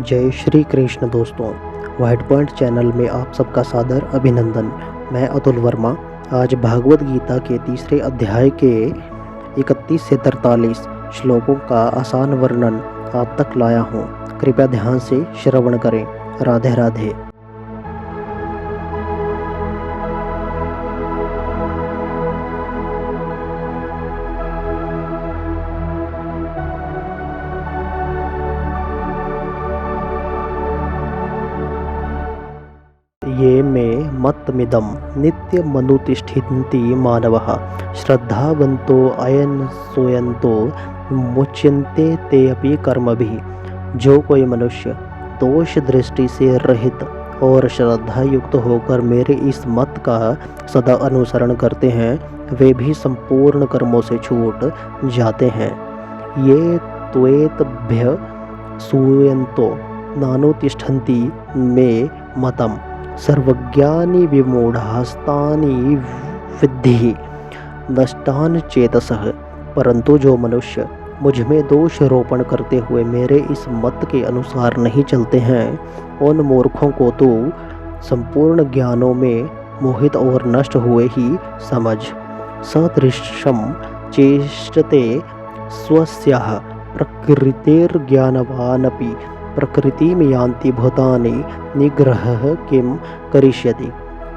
जय श्री कृष्ण दोस्तों, white point channel में आप सबका सादर अभिनंदन। मैं अतुल वर्मा आज भागवत गीता के तीसरे अध्याय के 31 से 43 श्लोकों का आसान वर्णन आप तक लाया हूँ। कृपया ध्यान से श्रवण करें। राधे राधे। ये मे मतमिदं नित्यमनुतिष्ठन्ति मानवः श्रद्धावन्तो अयन सोयन्तो मुच्यन्ते ते अपि कर्मभिः। जो कोई मनुष्य दोष दृष्टि से रहित और श्रद्धा युक्त होकर मेरे इस मत का सदा अनुसरण करते हैं, वे भी संपूर्ण कर्मों से छूट जाते हैं। ये त्वेतभ्य सूयन्तो नानुतिष्ठन्ति मे मतम् सर्वज्ञानी विमूढ़ास्तानि विद्धि नष्टान चेतसः। परंतु जो मनुष्य मुझ में दोष रोपण करते हुए मेरे इस मत के अनुसार नहीं चलते हैं, उन मूर्खों को तो संपूर्ण ज्ञानों में मोहित और नष्ट हुए ही समझ। सदृशं चेष्टते स्वस्याः प्रकृतिर्ज्ञानवानपि प्रकृतिं यान्ति भूतानि निग्रहः किं करिष्यति।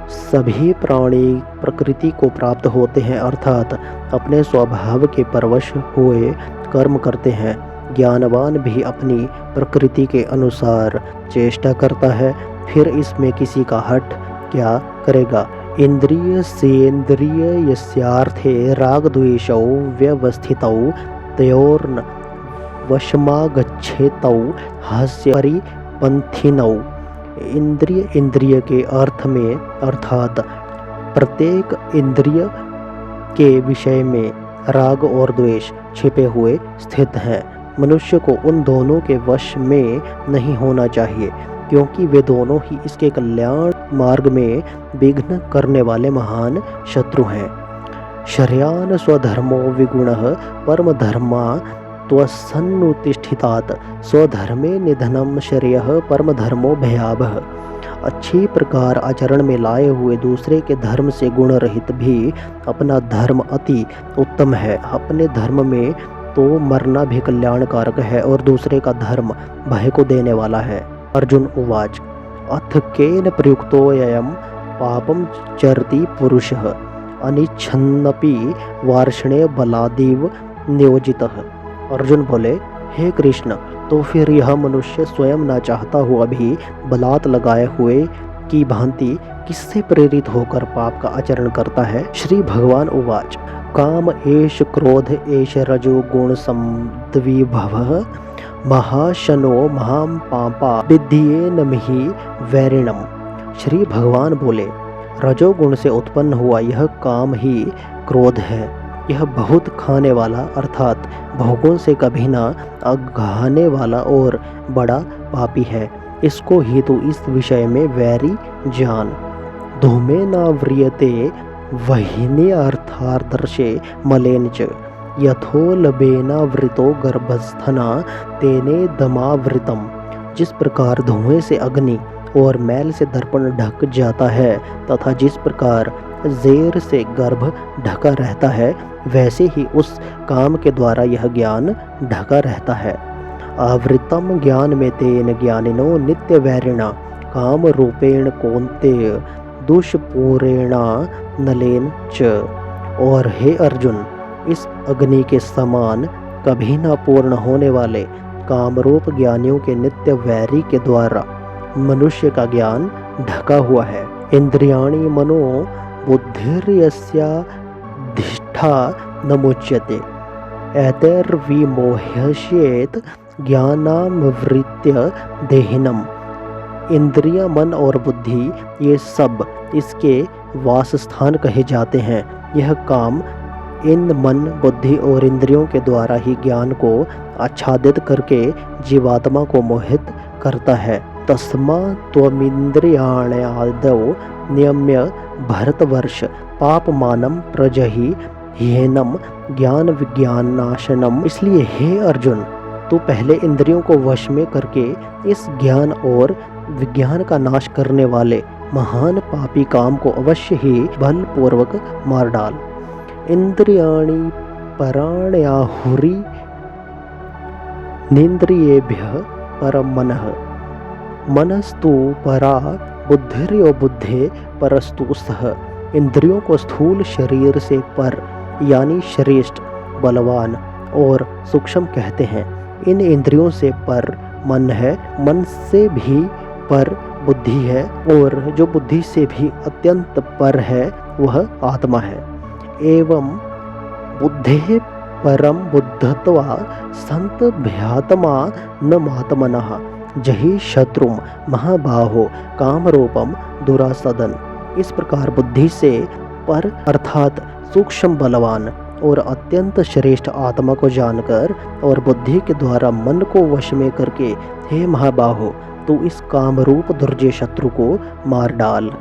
सभी प्राणी प्रकृति को प्राप्त होते हैं, अर्थात अपने स्वभाव के परवश हुए कर्म करते हैं। ज्ञानवान भी अपनी प्रकृति के अनुसार चेष्टा करता है, फिर इसमें किसी का हठ क्या करेगा। इंद्रिय सेन्द्रिय यस्यार्थे राग द्वेषौ व्यवस्थितौ तयोर्न वशमागच्छेतौ हास्य परिपंथिनौ। इंद्रिय के अर्थ में अर्थात प्रत्येक इंद्रिय के विषय में राग और द्वेष छिपे हुए स्थित हैं। मनुष्य को उन दोनों के वश में नहीं होना चाहिए, क्योंकि वे दोनों ही इसके कल्याण मार्ग में विघ्न करने वाले महान शत्रु हैं। शर्यान स्वधर्मो विगुणः परम धर्मा त्वसन्नुतिष्ठितात् स्वधर्मे निधनम श्रेयः परम धर्मो भयावह। अच्छी प्रकार आचरण में लाए हुए दूसरे के धर्म से गुण रहित भी अपना धर्म अति उत्तम है। अपने धर्म में तो मरना भी कल्याणकारक है और दूसरे का धर्म भय को देने वाला है। अर्जुन उवाच अथ केन प्रयुक्तोऽयं पापं चरति पुरुषः अनिच्छन्नपि वार्ष्णे बलादिव नियोजितः। अर्जुन बोले, हे कृष्ण, तो फिर यह मनुष्य स्वयं न चाहता हुआ भी बलात् लगाए हुए की भांति किससे प्रेरित होकर पाप का आचरण करता है। श्री भगवान उवाच काम एष क्रोध एष रजो गुण संद्विभवः महाशनो महां पापा विद्येन मिहि वैरिणम। श्री भगवान बोले, रजोगुण से उत्पन्न हुआ यह काम ही क्रोध है। यह बहुत खाने वाला अर्थात भोगों से कभी ना अघाने वाला और बड़ा पापी है। इसको ही तो इस विषय में वैरी जान। धूमे न व्रियते वहिनी अर्थार्दर्शे मलेन च यथोलबेनावृतो गर्भस्थना तेने दमावृतम। जिस प्रकार धुएं से अग्नि और मैल से दर्पण ढक जाता है तथा जिस प्रकार ज़ेर से गर्भ ढका रहता है, वैसे ही उस काम के द्वारा यह ज्ञान ढका रहता है। आवृतम ज्ञान में तेन ज्ञानिनो नित्य वैरिणा काम रूपेण कौन्तेय दुष्पूरेणा नलेन च। और हे अर्जुन, इस अग्नि के समान कभी न पूर्ण होने वाले कामरूप ज्ञानियों के नित्य वैरी के द्वारा मनुष्य का ज्ञान ढका हुआ है। इंद्रियाणि मनो बुद्धिर्यस्याधिष्ठा न मुच्यते एतैर्विमोह्येत ज्ञानामवृत्य देहिनम। इंद्रिय, मन और बुद्धि ये सब इसके वासस्थान कहे जाते हैं। यह काम इन मन, बुद्धि और इंद्रियों के द्वारा ही ज्ञान को आच्छादित करके जीवात्मा को मोहित करता है। तस्मा त्वमिन्द्रियाण्यादौ नियम्य भरतवर्ष पापमानं प्रजहि ह्येनं ज्ञान विज्ञानाशनम। इसलिए हे अर्जुन, तो पहले इंद्रियों को वश में करके इस ज्ञान और विज्ञान का नाश करने वाले महान पापी काम को अवश्य ही बलपूर्वक मार डाल। इंद्रियाणि पराण्याहुरि निन्द्रियेभ्यः परं मनः, मनस्तु परा बुद्धिर्यो बुद्धे परस्तु सः। इंद्रियों को स्थूल शरीर से पर यानी श्रेष्ठ, बलवान और सूक्ष्म कहते हैं। इन इंद्रियों से पर मन है, मन से भी पर बुद्धि है, और जो बुद्धि से भी अत्यंत पर है वह आत्मा है। एवं बुद्धेः परम बुद्धत्वा संत भ्यात्मा न मात्मनः, जहि शत्रुम महाबाहो कामरूपम दुरासदन। इस प्रकार बुद्धि से पर अर्थात सूक्ष्म, बलवान और अत्यंत श्रेष्ठ आत्मा को जानकर और बुद्धि के द्वारा मन को वश में करके, हे महाबाहो, तू इस कामरूप दुर्जय शत्रु को मार डाल।